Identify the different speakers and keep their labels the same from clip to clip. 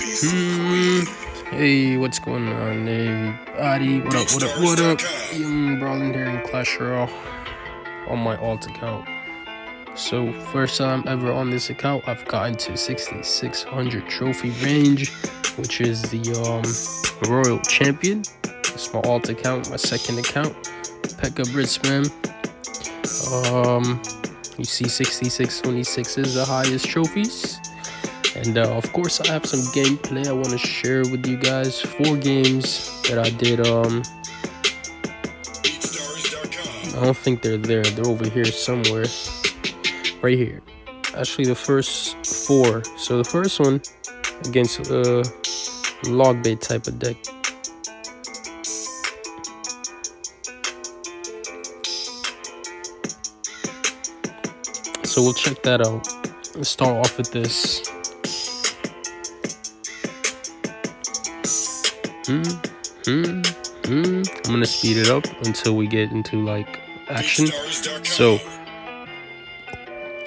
Speaker 1: Hey, what's going on, everybody? What up? Young Brawling here in Clash Royale on my alt account. So, first time ever on this account, I've gotten to 6600 trophy range, which is the Royal Champion. It's my alt account, my second account. Pekka Spam. You see 6626 is the highest trophies. And of course, I have some gameplay I want to share with you guys. 4 games that I did. I don't think they're there. They're over here somewhere. Right here. Actually, the first 4. So the first one against log bait type of deck. So we'll check that out. Let's start off with this. I'm gonna speed it up until we get into like action. So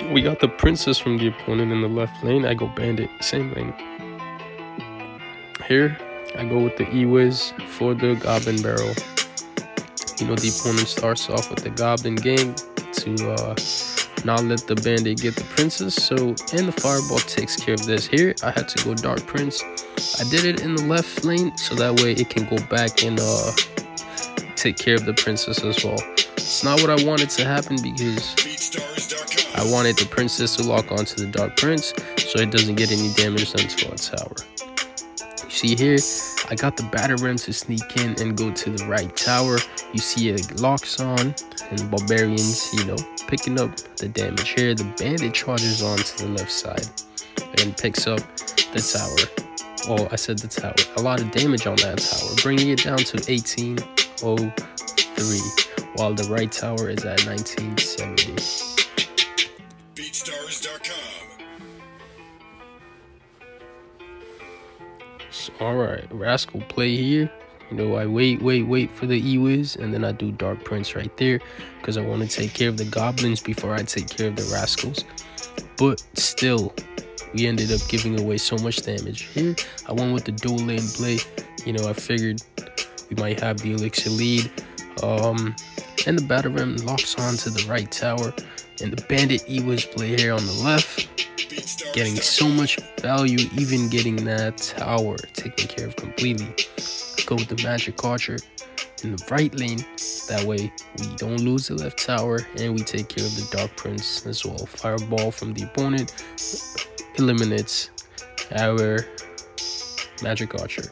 Speaker 1: we got the princess from the opponent in the left lane. I go Bandit, same lane. Here I go with the Ewiz for the Goblin barrel. You know, the opponent starts off with the Goblin gang to not let the Bandit get the princess. So, and the fireball takes care of this. Here I had to go Dark Prince. I did it in the left lane so that way it can go back and take care of the princess as well. It's not what I wanted to happen because I wanted the princess to lock onto the Dark Prince so it doesn't get any damage done to our tower. You see here, I got the Batter Ram to sneak in and go to the right tower. You see it locks on and the Barbarians, you know, picking up the damage here. The Bandit charges on to the left side and picks up the tower. Oh, I said the tower. A lot of damage on that tower, bringing it down to 1803, while the right tower is at 1970. So, alright, Rascal play here. You know, I wait for the Ewiz, and then I do Dark Prince right there because I want to take care of the goblins before I take care of the Rascals. But still, we ended up giving away so much damage. Here, I went with the dual lane play. You know, I figured we might have the elixir lead. And the Batter Ram locks onto the right tower. And the Bandit Ewiz play here on the left. Getting so much value, even getting that tower taken care of completely. Go with the Magic Archer in the right lane. That way, we don't lose the left tower. And we take care of the Dark Prince as well. Fireball from the opponent eliminates our Magic Archer.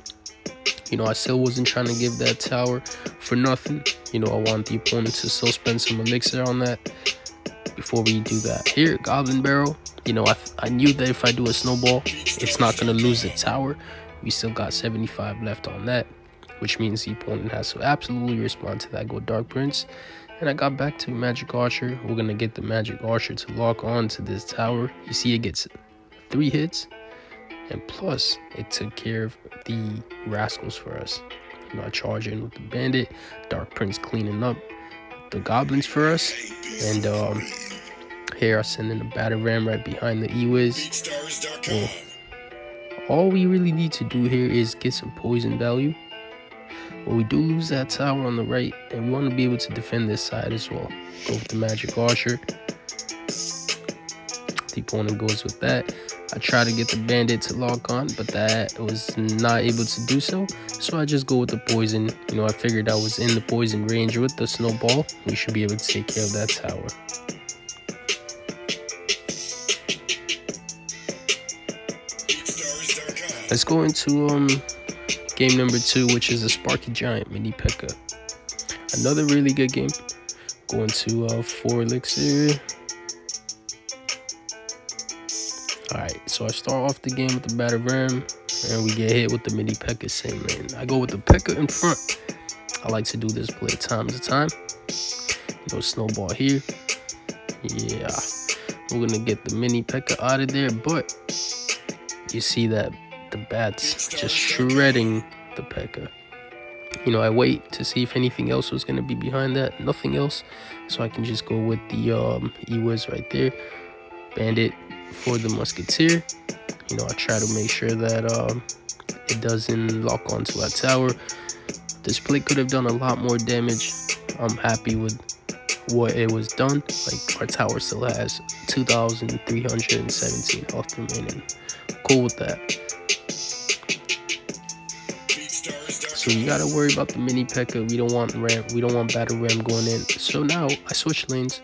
Speaker 1: You know, I still wasn't trying to give that tower for nothing. You know, I want the opponent to still spend some elixir on that before we do that. Here, Goblin barrel. You know, I knew that if I do a snowball, it's not going to lose the tower. We still got 75 left on that, which means the opponent has to absolutely respond to that. Go Dark Prince. And I got back to Magic Archer. We're going to get the Magic Archer to lock on to this tower. You see it gets 3 hits. And plus, it took care of the Rascals for us. You know, I charge in with the Bandit. Dark Prince cleaning up the Goblins for us. And here I send in the Batter Ram right behind the Ewiz. Well, all we really need to do here is get some poison value. But we do lose that tower on the right, and we want to be able to defend this side as well. Go with the Magic Archer. The opponent goes with that. I try to get the Bandit to lock on, but that was not able to do so. So I just go with the poison. You know, I figured I was in the poison range with the snowball. We should be able to take care of that tower. Let's go into game number 2, which is a Sparky Giant mini Pekka. Another really good game. Going to 4 elixir. Alright, so I start off the game with the Batter Ram, and we get hit with the mini Pekka same lane. I go with the Pekka in front. I like to do this play time to time. You know, snowball here. Yeah, we're gonna get the mini Pekka out of there, but you see that the bats just shredding the Pekka. You know, I wait to see if anything else was going to be behind that. Nothing else. So I can just go with the Ewiz right there. Bandit for the Musketeer. You know, I try to make sure that it doesn't lock onto our tower. This play could have done a lot more damage. I'm happy with what it was done. Like, our tower still has 2,317 health remaining. Cool with that. So you gotta worry about the mini Pekka. We don't want ram. We don't want battle ram going in. So now I switch lanes.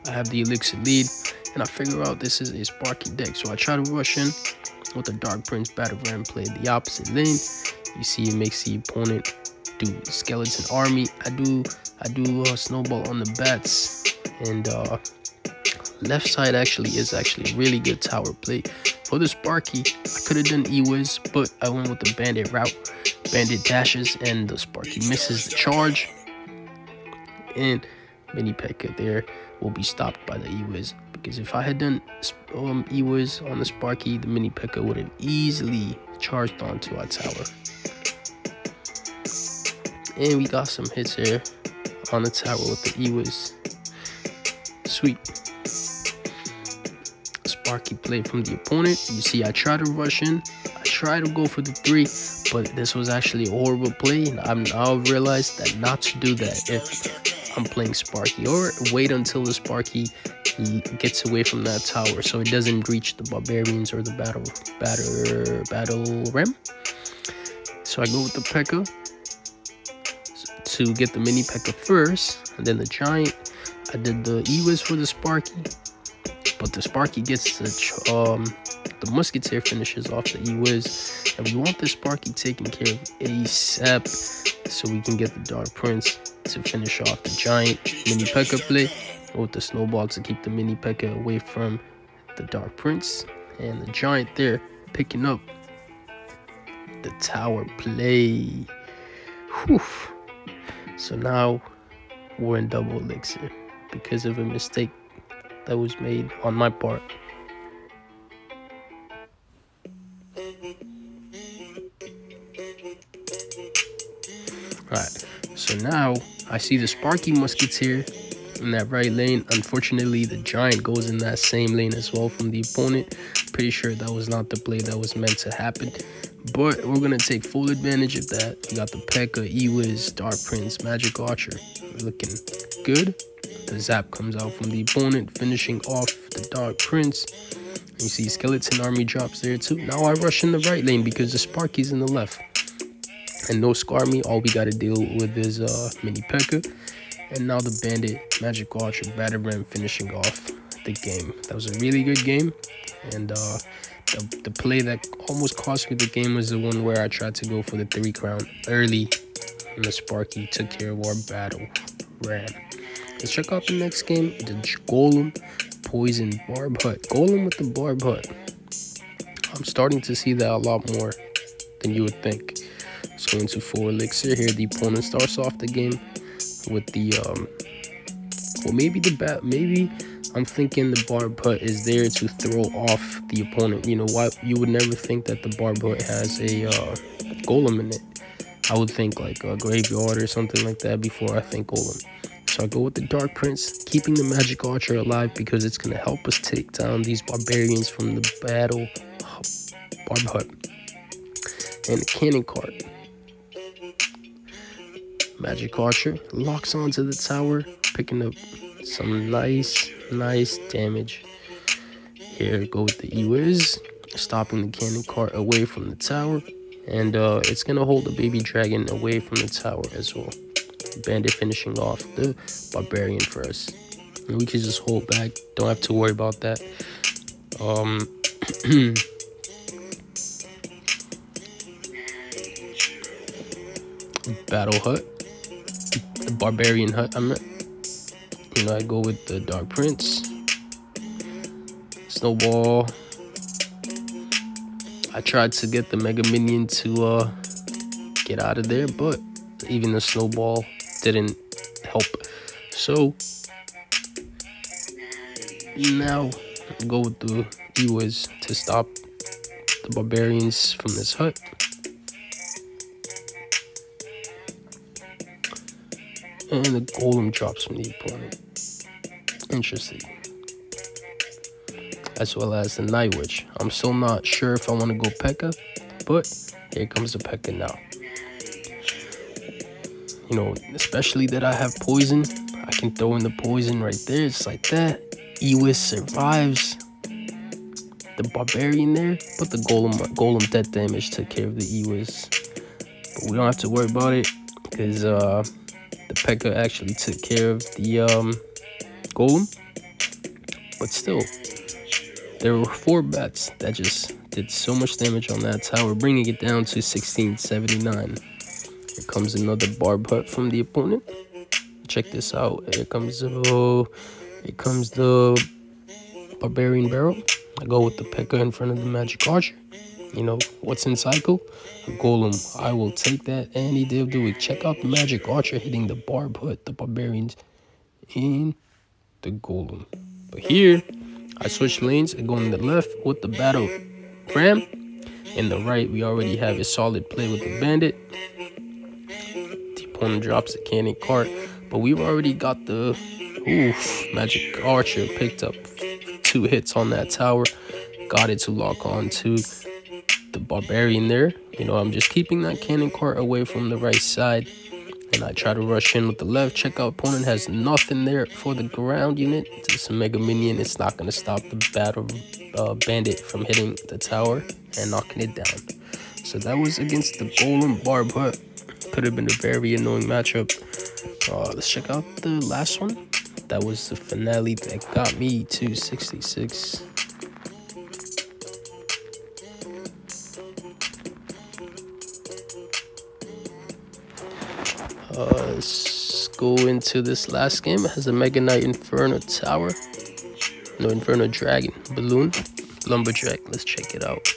Speaker 1: I have the elixir lead, and I figure out this is a Sparky deck. So I try to rush in with the Dark Prince battle ram play the opposite lane. You see, it makes the opponent do skeleton army. I do snowball on the bats, and left side is actually really good tower play. For the Sparky, I could have done Ewiz, but I went with the Bandit route. Bandit dashes, and the Sparky misses the charge. And mini Pekka there will be stopped by the Ewiz. Because if I had done Ewiz on the Sparky, the mini Pekka would have easily charged onto our tower. And we got some hits here on the tower with the Ewiz. Sweet. Sparky play from the opponent. You see, I try to rush in. I try to go for the 3, but this was actually a horrible play. And I've now realized that not to do that if I'm playing Sparky, or wait until the Sparky gets away from that tower so it doesn't reach the barbarians or the battle ram. So I go with the Pekka to get the mini Pekka first, and then the giant. I did the Ewiz for the Sparky, but the Sparky gets the musketeer finishes off the Ewiz, and we want the Sparky taken care of ASAP so we can get the Dark Prince to finish off the giant. Mini Pekka play with the snowball to keep the mini Pekka away from the Dark Prince, and the giant there picking up the tower play. Whew. So now we're in double elixir because of a mistake that was made on my part. Alright, so now I see the Sparky musketeer in that right lane. Unfortunately, the giant goes in that same lane as well from the opponent. Pretty sure that was not the play that was meant to happen, but we're gonna take full advantage of that. We got the Pekka, Ewiz, Dark Prince, Magic Archer looking good. The zap comes out from the opponent, finishing off the Dark Prince. And you see skeleton army drops there too. Now I rush in the right lane because the Sparky's in the left. And no scar me, all we gotta deal with is mini Pekka. And now the Bandit, Magic Archer, Battle Ram finishing off the game. That was a really good game. And the play that almost cost me the game was the one where I tried to go for the 3 crown early, and the Sparky took care of our Battle Ram. Let's check out the next game. The Golem, Poison, Barb Hut. Golem with the Barb Hut. I'm starting to see that a lot more than you would think. Let's go into full elixir here. The opponent starts off the game with the well, maybe I'm thinking the Barb Hut is there to throw off the opponent. You know what? You would never think that the Barb Hut has a Golem in it. I would think like a graveyard or something like that before I think Golem. So I go with the Dark Prince, keeping the Magic Archer alive because it's going to help us take down these barbarians from the battle Barb Hut. And the cannon cart. Magic Archer locks onto the tower, picking up some nice damage. Here, go with the Ewiz, stopping the cannon cart away from the tower. And it's going to hold the baby dragon away from the tower as well. Bandit finishing off the barbarian for us. And we can just hold back. Don't have to worry about that. Battle Hut. The Barbarian Hut. I go with the Dark Prince. Snowball. I tried to get the Mega Minion to get out of there, but even the Snowball didn't help. So now I go with the Ewiz to stop the barbarians from this hut. And the Golem drops from the opponent. Interesting. as well as the Night Witch. I'm still not sure if I want to go Pekka, but here comes the Pekka now. You know, especially that I have poison. I can throw in the poison right there, just like that. Ewiz survives. The Barbarian there, but the Golem death damage took care of the Ewiz. But we don't have to worry about it, because the Pekka actually took care of the Golem. But still, there were 4 bats that just did so much damage on that tower, bringing it down to 1679. Here comes another barb hut from the opponent. Check this out. Here comes the Barbarian barrel. I go with the Pekka in front of the Magic Archer. You know, what's in cycle? A Golem. I will take that any day of the week. Check out the Magic Archer hitting the barb hut, the Barbarians, and the Golem. But here, I switch lanes and go on the left with the Battle Ram. In the right, we already have a solid play with the Bandit. The opponent drops the cannon cart, but we've already got the Magic Archer picked up 2 hits on that tower. Got it to lock on to the Barbarian there. You know, I'm just keeping that cannon cart away from the right side, and I try to rush in with the left. Check out, opponent has nothing there for the ground unit. It's a mega minion. It's not going to stop the Battle Bandit from hitting the tower and knocking it down. So that was against the Golem barb hut. Could have been a very annoying matchup. Let's check out the last one. That was the finale that got me to 66. Let's go into this last game. It has a Mega Knight Inferno Tower. No, Inferno Dragon. Balloon. Lumberjack. Let's check it out.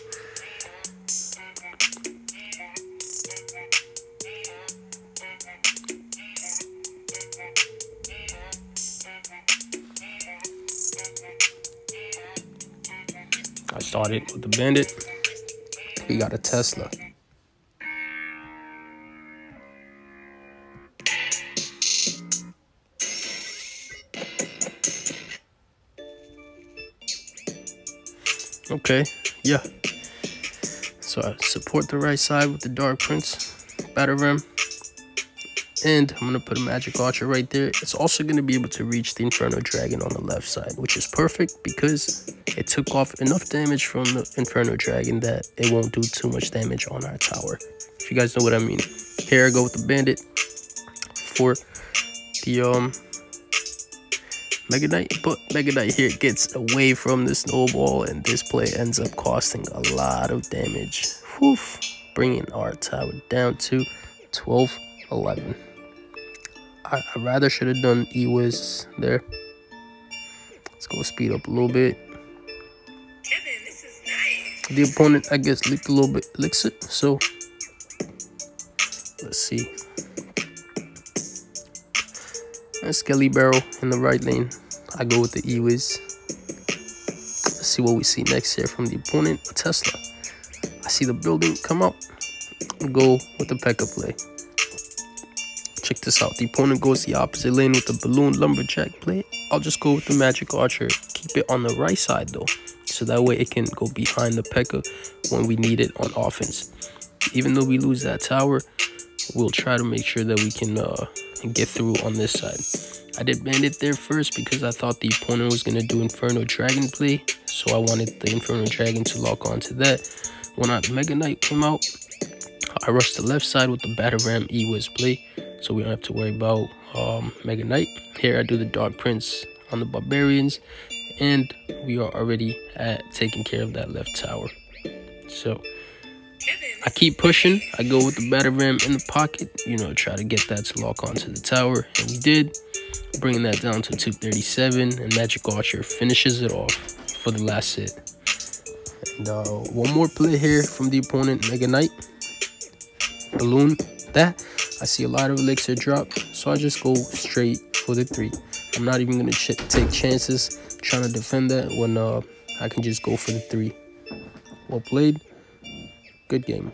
Speaker 1: I started with the Bandit. We got a Tesla. Okay, yeah. So I support the right side with the Dark Prince, Battle Ram, and I'm gonna put a Magic Archer right there. It's also gonna be able to reach the Inferno Dragon on the left side, which is perfect because it took off enough damage from the Inferno Dragon that it won't do too much damage on our tower. If you guys know what I mean. Here I go with the Bandit for the Mega Knight, but Mega Knight here gets away from the snowball, and this play ends up costing a lot of damage. Whew, bringing our tower down to 12-11. I rather should have done Ewiz there. Let's go speed up a little bit.
Speaker 2: Kevin, this is nice.
Speaker 1: The opponent, I guess, leaked a little bit elixir, so let's see. A Skelly Barrel in the right lane. I go with the Ewiz. Let's see what we see next here from the opponent. A Tesla. I see the building come up. I'll go with the Pekka play. Check this out. The opponent goes the opposite lane with the Balloon Lumberjack play. I'll just go with the Magic Archer. Keep it on the right side though, so that way it can go behind the Pekka when we need it on offense. Even though we lose that tower, we'll try to make sure that we can get through on this side. I did Bandit there first because I thought the opponent was going to do Inferno Dragon play, so I wanted the Inferno Dragon to lock onto that. When our Mega Knight came out, I rushed the left side with the Battle Ram Ewiz play, so we don't have to worry about Mega Knight. Here I do the Dark Prince on the Barbarians, and we are already at taking care of that left tower. So I keep pushing. I go with the Battle Ram in the pocket, you know, try to get that to lock onto the tower, and we did, bringing that down to 237, and Magic Archer finishes it off for the last hit. And one more play here from the opponent, Mega Knight. Balloon that. I see a lot of elixir drop, so I just go straight for the 3. I'm not even going to take chances trying to defend that when I can just go for the 3. Well played. Good game.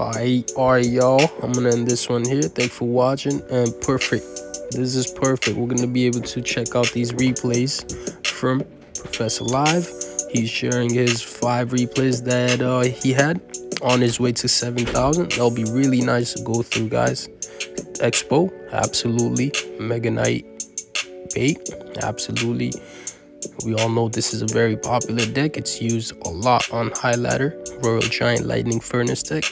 Speaker 1: Alright, y'all. I'm gonna end this one here. Thanks for watching. And perfect. This is perfect. We're gonna be able to check out these replays from Professor Live. He's sharing his 5 replays that he had on his way to 7,000. That'll be really nice to go through, guys. Expo, absolutely. Mega Knight bait, absolutely. We all know this is a very popular deck. It's used a lot on High Ladder. Royal Giant Lightning Furnace deck.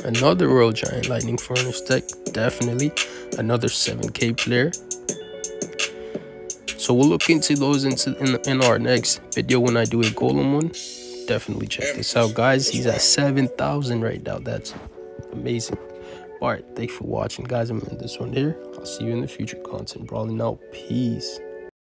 Speaker 1: Another Royal Giant Lightning Furnace deck, definitely. Another 7K player. So we'll look into those in our next video when I do a Golem one. Definitely check this out, guys. He's at 7,000 right now. That's amazing. Alright, thanks for watching, guys. I'm in this one here. I'll see you in the future content. Brawling out. Peace.